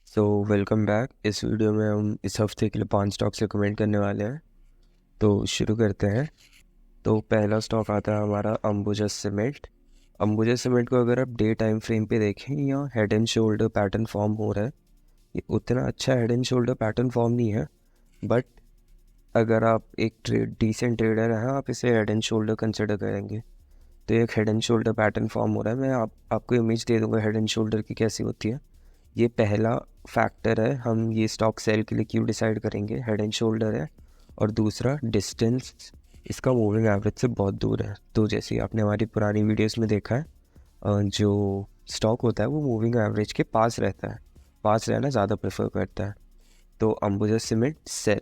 So welcome back. इस video में हम इस हफ्ते के लिए 5 स्टॉक्स रिकमेंड करने वाले हैं। तो शुरू करते हैं। तो पहला स्टॉक आता है हमारा अंबुजा सीमेंट। अंबुजा सीमेंट को अगर आप डे टाइम फ्रेम पे देखें, या head and shoulder pattern form हो रहा है। ये उतना अच्छा head and shoulder pattern form नहीं है, बट अगर आप एक डिसेंट ट्रेडर हैं, आप इसे हेड एंड शोल्डर कंसिडर करेंगे। तो एक head and shoulder pattern form हो रहा है। मैं आपको इमेज दे दूंगा हेड एंड शोल्डर की कैसी होती है। ये पहला फैक्टर है, हम ये स्टॉक सेल के लिए क्यों डिसाइड करेंगे। हेड एंड शोल्डर है, और दूसरा डिस्टेंस इसका मूविंग एवरेज से बहुत दूर है। तो जैसे आपने हमारी पुरानी वीडियोस में देखा है, जो स्टॉक होता है वो मूविंग एवरेज के पास रहता है, पास रहना ज़्यादा प्रेफर करता है। तो अंबुजा सीमेंट सेल।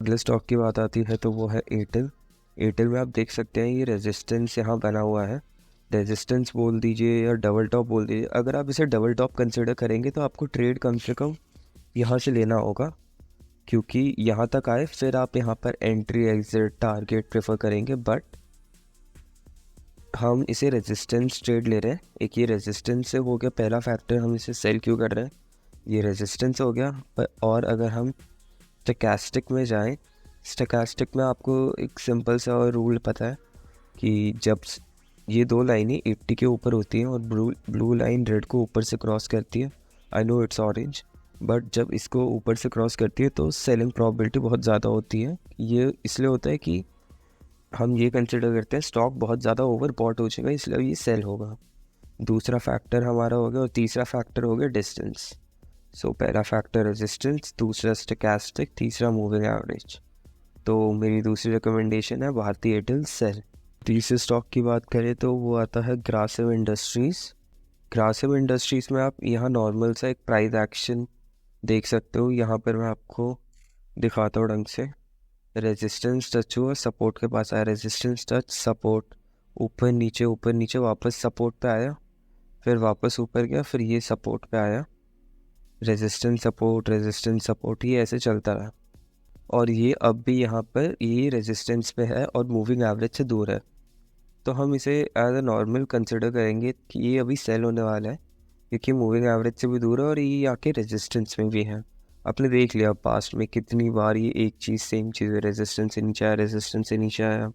अगले स्टॉक की बात आती है तो वो है एयरटेल। एयरटेल में आप देख सकते हैं ये रेजिस्टेंस यहाँ बना हुआ है। रेजिस्टेंस बोल दीजिए या डबल टॉप बोल दीजिए, अगर आप इसे डबल टॉप कंसिडर करेंगे तो आपको ट्रेड कम से कम यहाँ से लेना होगा, क्योंकि यहाँ तक आए फिर आप यहाँ पर एंट्री एग्जिट टारगेट प्रेफर करेंगे। बट हम इसे रेजिस्टेंस ट्रेड ले रहे हैं। एक ये रेजिस्टेंस से हो गया पहला फैक्टर, हम इसे सेल क्यों कर रहे हैं, ये रेजिस्टेंस हो गया। और अगर हम स्टोचैस्टिक में जाएं, स्टोचैस्टिक में आपको एक सिंपल सा और रूल पता है कि जब ये दो लाइनें 80 के ऊपर होती हैं और ब्लू लाइन रेड को ऊपर से क्रॉस करती है, I know it's orange, but जब इसको ऊपर से क्रॉस करती है तो सेलिंग प्रोबेबिलिटी बहुत ज़्यादा होती है। ये इसलिए होता है कि हम ये कंसिडर करते हैं स्टॉक बहुत ज़्यादा ओवर बॉट हो जाएगा, इसलिए ये सेल होगा। दूसरा फैक्टर हमारा हो गया, और तीसरा फैक्टर हो गया डिस्टेंस। सो पहला फैक्टर रेजिस्टेंस, दूसरा स्टोचैस्टिक, तीसरा मूविंग एवरेज। तो मेरी दूसरी रिकमेंडेशन है भारती एयरटेल सेल। तीसरे स्टॉक की बात करें तो वो आता है ग्रासिम इंडस्ट्रीज़। ग्रासिम इंडस्ट्रीज़ में आप यहाँ नॉर्मल सा एक प्राइस एक्शन देख सकते हो। यहाँ पर मैं आपको दिखाता हूँ ढंग से। रेजिस्टेंस टच हुआ, सपोर्ट के पास आया, रेजिस्टेंस टच सपोर्ट, ऊपर नीचे वापस सपोर्ट पे आया, फिर वापस ऊपर गया, फिर ये सपोर्ट पे आया, रेजिस्टेंस सपोर्ट, ये ऐसे चलता रहा। और ये अब भी यहाँ पर ये रेजिस्टेंस पे है और मूविंग एवरेज से दूर है। तो हम इसे एज अ नॉर्मल कंसिडर करेंगे कि ये अभी सेल होने वाला है, क्योंकि मूविंग एवरेज से भी दूर है और ये आके रेजिस्टेंस में भी है। आपने देख लिया पास्ट में कितनी बार ये एक चीज़ सेम चीज़ है, रेजिस्टेंस से नीचे आया, रेजिस्टेंस से नीचे आया,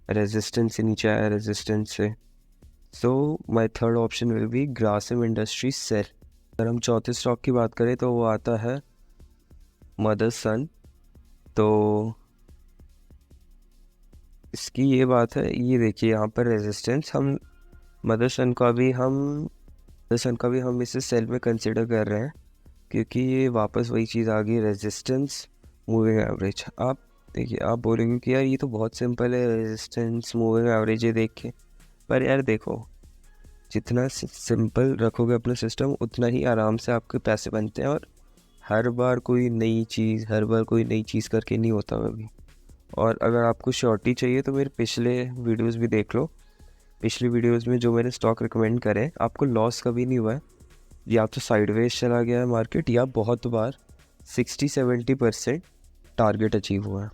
रेजिस्टेंस से नीचे आया, रेजिस्टेंस से। So my third option will be Grasim industry sell. अगर हम चौथे स्टॉक की बात करें तो वो आता है मदरसन। तो इसकी ये बात है, ये देखिए यहाँ पर रेजिस्टेंस, हम मदरसन का भी हम इसे सेल में कंसिडर कर रहे हैं, क्योंकि ये वापस वही चीज़ आ गई, रेजिस्टेंस मूविंग एवरेज। आप देखिए, आप बोलेंगे कि यार ये तो बहुत सिंपल है, रेजिस्टेंस मूविंग एवरेज ये देख के। पर यार देखो, जितना सिंपल रखोगे अपना सिस्टम, उतना ही आराम से आपके पैसे बनते हैं। और हर बार कोई नई चीज़ करके नहीं होता कभी। और अगर आपको श्योरिटी चाहिए तो मेरे पिछले वीडियोस भी देख लो। पिछली वीडियोस में जो मैंने स्टॉक रिकमेंड करे, आपको लॉस कभी नहीं हुआ है। या तो साइडवेज चला गया है मार्केट, या बहुत बार 60-70% टारगेट अचीव हुआ है।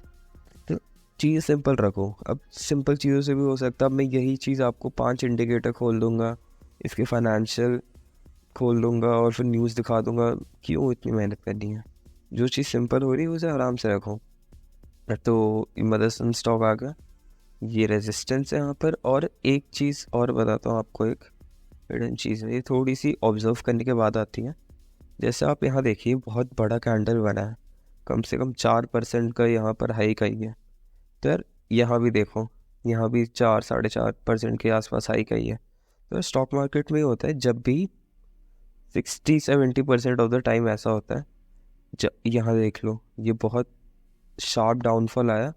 तो चीज़ सिंपल रखो। अब सिंपल चीज़ों से भी हो सकता है। अब मैं यही चीज़ आपको 5 इंडिकेटर खोल दूंगा, इसके फाइनेंशियल खोल दूंगा और फिर न्यूज़ दिखा दूंगा। क्यों इतनी मेहनत करनी है? जो चीज़ सिंपल हो रही है उसे आराम से रखो। तो मदरसन स्टॉक आ गया, ये रेजिस्टेंस है यहाँ पर। और एक चीज़ और बताता हूँ आपको, एक हिडन चीज़ है, ये थोड़ी सी ऑब्जर्व करने के बाद आती है। जैसे आप यहाँ देखिए, बहुत बड़ा कैंडल बना है, कम से कम 4% का यहाँ पर हाइक आई है। तो यार यहाँ भी देखो, यहाँ भी 4-4.5% के आसपास हाइक आई है। तो स्टॉक मार्केट में होता है, जब भी 60-70% ऑफ द टाइम ऐसा होता है। यहाँ देख लो, ये बहुत शार्प डाउनफॉल आया,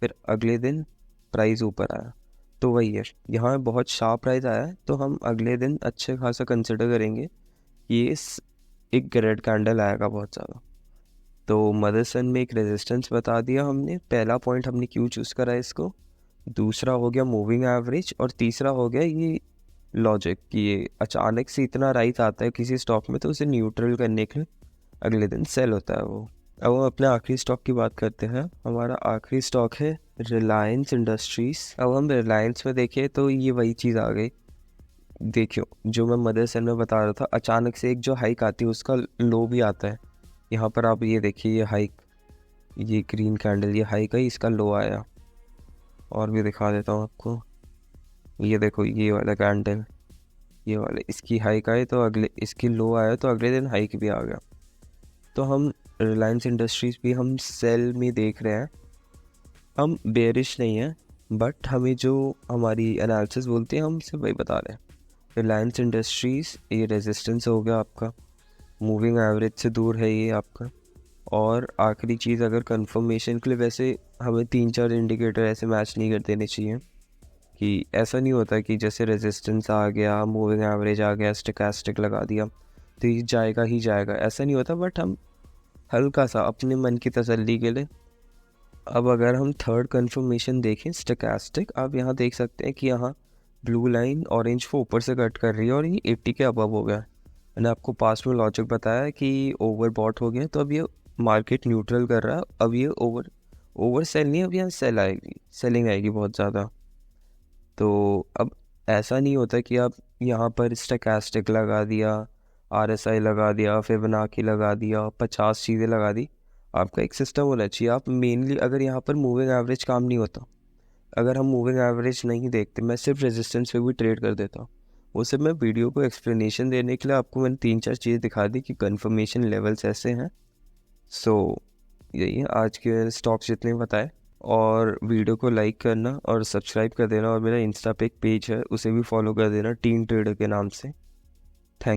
फिर अगले दिन प्राइस ऊपर आया। तो वही है, यहाँ बहुत शार्प प्राइस आया है, तो हम अगले दिन अच्छे खासा कंसिडर करेंगे कि ये एक रेड कैंडल आएगा बहुत ज़्यादा। तो मदरसन में एक रेजिस्टेंस बता दिया हमने, पहला पॉइंट हमने क्यों चूज़ करा है इसको। दूसरा हो गया मूविंग एवरेज, और तीसरा हो गया ये लॉजिक कि ये अचानक से इतना राइज आता है किसी स्टॉक में, तो उसे न्यूट्रल करने के लिए अगले दिन सेल होता है वो। अब हम अपने आखिरी स्टॉक की बात करते हैं। हमारा आखिरी स्टॉक है रिलायंस इंडस्ट्रीज़। अब हम रिलायंस में देखें तो ये वही चीज़ आ गई, देखियो, जो मैं मदर सेल में बता रहा था, अचानक से एक जो हाइक आती है उसका लो भी आता है। यहाँ पर आप ये देखिए, ये हाइक, ये ग्रीन कैंडल, ये हाइक है, इसका लो आया। और भी दिखा देता हूँ आपको, ये देखो ये वाला कैंडल, ये वाले, इसकी हाइक आई तो अगले, इसकी लो आया तो अगले दिन हाइक भी आ गया। तो हम रिलायंस इंडस्ट्रीज़ भी हम सेल में देख रहे हैं, हम बेरिश नहीं हैं, बट हमें जो हमारी एनालिसिस बोलती है हम सिर्फ वही बता रहे हैं। रिलायंस इंडस्ट्रीज़, ये रेजिस्टेंस हो गया आपका, मूविंग एवरेज से दूर है ये आपका। और आखिरी चीज़, अगर कंफर्मेशन के लिए, वैसे हमें 3-4 इंडिकेटर ऐसे मैच नहीं कर देने चाहिए, कि ऐसा नहीं होता कि जैसे रेजिस्टेंस आ गया, मूविंग एवरेज आ गया, स्टोचैस्टिक लगा दिया तो ये जाएगा ही जाएगा, ऐसा नहीं होता। बट हम हल्का सा अपने मन की तसल्ली के लिए, अब अगर हम थर्ड कंफर्मेशन देखें स्टोचैस्टिक, आप यहाँ देख सकते हैं कि यहाँ ब्लू लाइन ऑरेंज को ऊपर से कट कर रही है और ये 80 के अबव हो गया। मैंने आपको पास्ट में लॉजिक बताया कि ओवर बॉट हो गया, तो अब ये मार्केट न्यूट्रल कर रहा है। अब ये ओवर सेल नहीं, अब यहाँ सेल आएगी, सेलिंग आएगी बहुत ज़्यादा। तो अब ऐसा नहीं होता कि आप यहाँ पर स्टोचैस्टिक लगा दिया, RSI लगा दिया, फिबोनाची लगा दिया, 50 चीज़ें लगा दी। आपका एक सिस्टम होना चाहिए। आप मेनली, अगर यहाँ पर मूविंग एवरेज काम नहीं होता, अगर हम मूविंग एवरेज नहीं देखते, मैं सिर्फ रेजिस्टेंस पे भी ट्रेड कर देता हूँ। वो सिर्फ मैं वीडियो को एक्सप्लेनेशन देने के लिए आपको मैंने 3-4 चीज़ें दिखा दी कि कंफर्मेशन लेवल्स ऐसे हैं। सो यही है आज के स्टॉक्स जितने बताए। और वीडियो को लाइक करना और सब्सक्राइब कर देना, और मेरा इंस्टा पे एक पेज है उसे भी फॉलो कर देना, टीम ट्रेडर के नाम से।